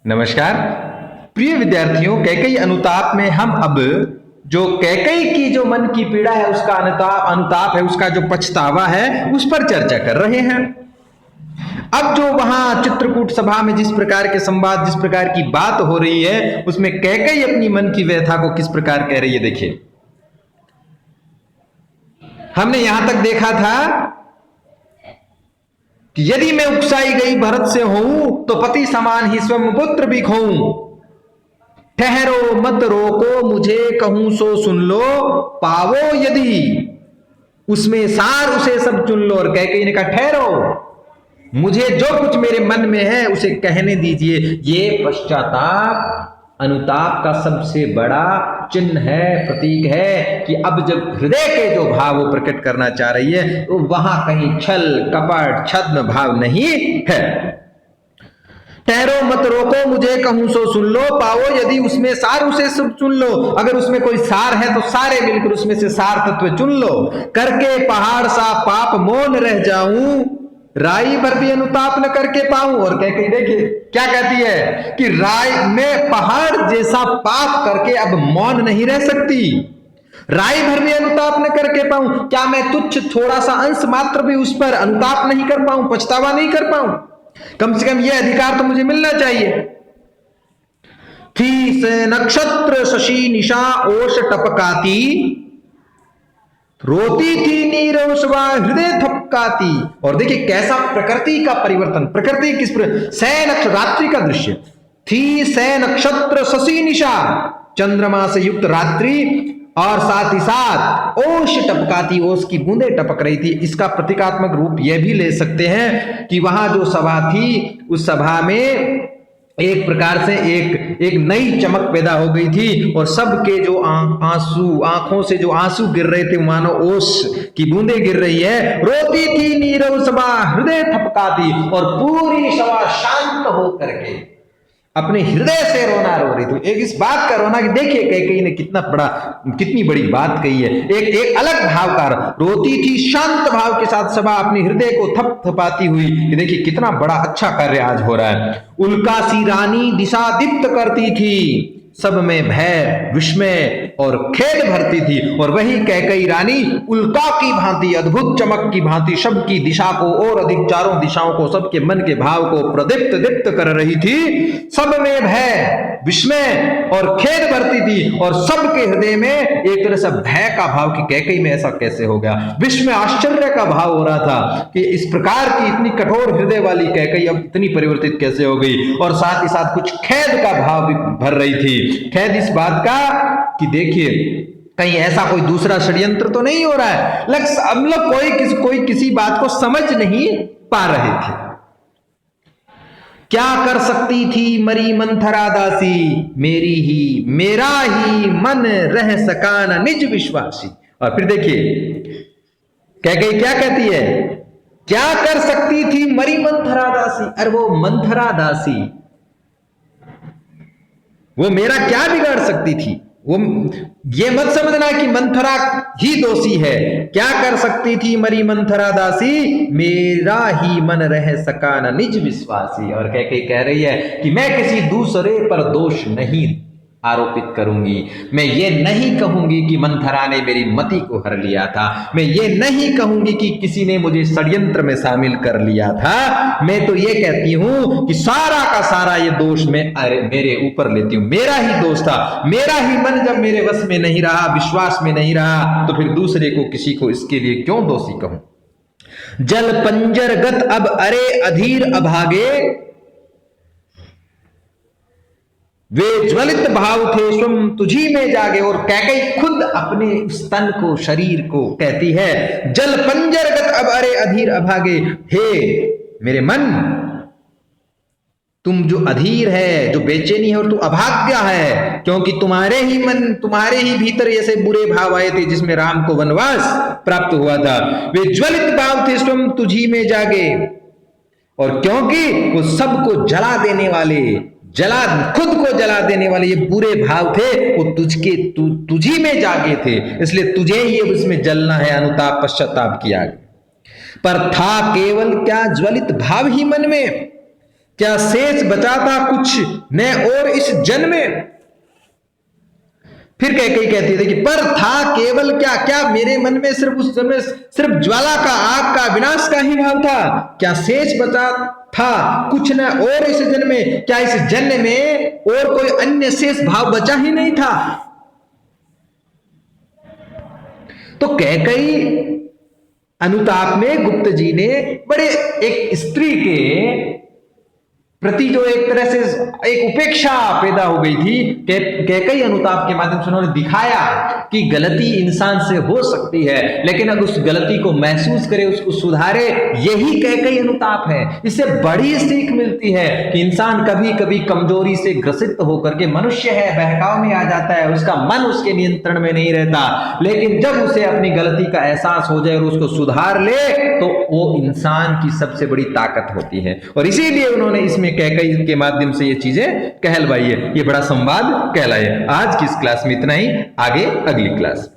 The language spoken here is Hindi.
नमस्कार प्रिय विद्यार्थियों, कैकेयी अनुताप में हम अब जो कैकेयी की जो मन की पीड़ा है, उसका अनुताप है, उसका जो पछतावा है, उस पर चर्चा कर रहे हैं। अब जो वहां चित्रकूट सभा में जिस प्रकार के संवाद, जिस प्रकार की बात हो रही है, उसमें कैकेयी अपनी मन की व्यथा को किस प्रकार कह रही है, देखिए। हमने यहां तक देखा था कि यदि मैं उकसाई गई भरत से होऊं, तो पति समान ही स्वयं पुत्र भी खोऊं। ठहरो मत रोको मुझे, कहूं सो सुन लो, पावो यदि उसमें सार उसे सब चुन लो। और कैकेयी ने कहा ठहरो, मुझे जो कुछ मेरे मन में है उसे कहने दीजिए। ये पश्चाताप अनुताप का सबसे बड़ा चिन्ह है, प्रतीक है कि अब जब हृदय के जो भाव वो प्रकट करना चाह रही है, तो वहां कहीं छल कपट छद्म भाव नहीं है। ठहरो मत रोको मुझे, कहूं सो सुन लो, पाओ यदि उसमें सार उसे सब चुन लो। अगर उसमें कोई सार है तो सारे मिलकर उसमें से सार तत्व चुन लो। करके पहाड़ सा पाप मौन रह जाऊं, राई भर भी अनुताप न करके पाऊं। और कैकेयी देखिए क्या कहती है कि राई में पहाड़ जैसा पाप करके अब मौन नहीं रह सकती, राई भर भी अनुताप न करके पाऊं। क्या मैं तुच्छ थोड़ा सा अंश मात्र भी उस पर अनुताप नहीं कर पाऊं, पछतावा नहीं कर पाऊं? कम से कम यह अधिकार तो मुझे मिलना चाहिए। थी से नक्षत्र शशि निशा ओष टपकाती, रोती थी नीरवशवा हृदय थपकाती। और देखिए कैसा प्रकृति का परिवर्तन, प्रकृति किस नक्षत्र रात्रि का दृश्य। थी से नक्षत्र शशि निशा, चंद्रमा से युक्त रात्रि, और साथ ही साथ ओश टपकाती, ओश की बूंदें टपक रही थी। इसका प्रतीकात्मक रूप यह भी ले सकते हैं कि वहां जो सभा थी, उस सभा में एक प्रकार से एक नई चमक पैदा हो गई थी, और सबके जो आंसू, आंखों से जो आंसू गिर रहे थे, मानो ओस की बूंदें गिर रही है। रोती थी नीरव सभा हृदय थपकाती, और पूरी सभा शांत होकर के अपने हृदय से रोना रो रही थी। एक इस बात का रोना कि देखिए कैकेयी ने कितनी बड़ी बात कही है। एक अलग भाव का रोती थी, शांत भाव के साथ सभा अपने हृदय को थपथपाती हुई कि देखिए कितना बड़ा अच्छा कार्य आज हो रहा है। उल्का सी रानी दिशा दीप्त करती थी, सब में भय विस्मय और खेद भरती थी। और वही कैकेयी रानी उल्का की भांति, अद्भुत चमक की भांति सबकी दिशा को और अधिक, चारों दिशाओं को, सबके मन के भाव को प्रदीप्त दीप्त कर रही थी। सब में भय विस्मय और खेद भरती थी, और सबके हृदय में एक तरह से भय का भाव कि कैकेयी में ऐसा कैसे हो गया, विस्मय आश्चर्य का भाव हो रहा था कि इस प्रकार की इतनी कठोर हृदय वाली कैकेयी अब इतनी परिवर्तित कैसे हो गई। और साथ ही साथ कुछ खेद का भाव भी भर रही थी। खेद इस बात का कि देखिए कहीं ऐसा कोई दूसरा षड्यंत्र तो नहीं हो रहा है। हम लोग कोई किसी बात को समझ नहीं पा रहे थे। क्या कर सकती थी मरी मंथरा दासी, मेरा ही मन रह सका न निज विश्वासी। और फिर देखिए कैकेयी क्या कहती है, क्या कर सकती थी मरी मंथरा दासी। अरे वो मंथरा दासी, वो मेरा क्या बिगाड़ सकती थी। वो ये मत समझना कि मंथरा ही दोषी है। क्या कर सकती थी मरी मंथरा दासी, मेरा ही मन रह सका न निज विश्वासी। और कैकेयी कह रही है कि मैं किसी दूसरे पर दोष नहीं आरोपित करूंगी। मैं ये नहीं कहूंगी कि मंथरा ने मेरी मति को हर लिया था। मैं ये नहीं कहूंगी कि किसी ने मुझे षड्यंत्र में शामिल कर लिया था। मैं तो ये कहती हूं कि सारा का सारा ये दोष मैं मेरे ऊपर लेती हूं। मेरा ही दोष था। मेरा ही मन जब मेरे वश में नहीं रहा, विश्वास में नहीं रहा, तो फिर दूसरे को, किसी को इसके लिए क्यों दोषी कहूं। जल पंजरगत अब अरे अधीर अभागे, वे ज्वलित भाव थे स्वयं तुझी में जागे। और कैकेयी खुद अपने स्तन को, शरीर को कहती है, जल पंजरगत अब अरे अधीर अभागे, हे मेरे मन, तुम जो अधीर है, जो बेचैनी है, और तू अभाग्य है, क्योंकि तुम्हारे ही भीतर ऐसे बुरे भाव आए थे जिसमें राम को वनवास प्राप्त हुआ था। वे ज्वलित भाव थे स्वयं तुझी में जागे, और क्योंकि वो सबको जला देने वाले, खुद को जला देने वाले ये बुरे भाव थे, वो तुझी में जागे थे, इसलिए तुझे ही उसमें जलना है, अनुताप पश्चाताप किया। पर था केवल क्या ज्वलित भाव ही मन में, क्या शेष बचा था कुछ न और इस जन्म में। फिर कैकेयी कहती थी कि पर था केवल क्या, क्या मेरे मन में सिर्फ उस समय सिर्फ ज्वाला का, आग का, विनाश का ही भाव था। क्या शेष बचा था कुछ न और इस जन्म में, क्या इस जन्म में और कोई अन्य शेष भाव बचा ही नहीं था। तो कैकेयी अनुताप में गुप्त जी ने बड़े एक स्त्री के प्रति जो एक तरह से एक उपेक्षा पैदा हो गई थी, कैकेयी अनुताप के माध्यम से उन्होंने दिखाया कि गलती इंसान से हो सकती है, लेकिन अगर उस गलती को महसूस करे, उसको सुधारे, यही कैकेयी अनुताप है। इससे बड़ी सीख मिलती है कि इंसान कभी कभी कमजोरी से ग्रसित होकर के, मनुष्य है, बहकाव में आ जाता है, उसका मन उसके नियंत्रण में नहीं रहता, लेकिन जब उसे अपनी गलती का एहसास हो जाए और उसको सुधार ले तो वो इंसान की सबसे बड़ी ताकत होती है। और इसीलिए उन्होंने इसमें कैकेयी के माध्यम से ये चीजें कहलवाई है। ये बड़ा संवाद कहलाए। आज की इस क्लास में इतना ही, आगे अगली क्लास।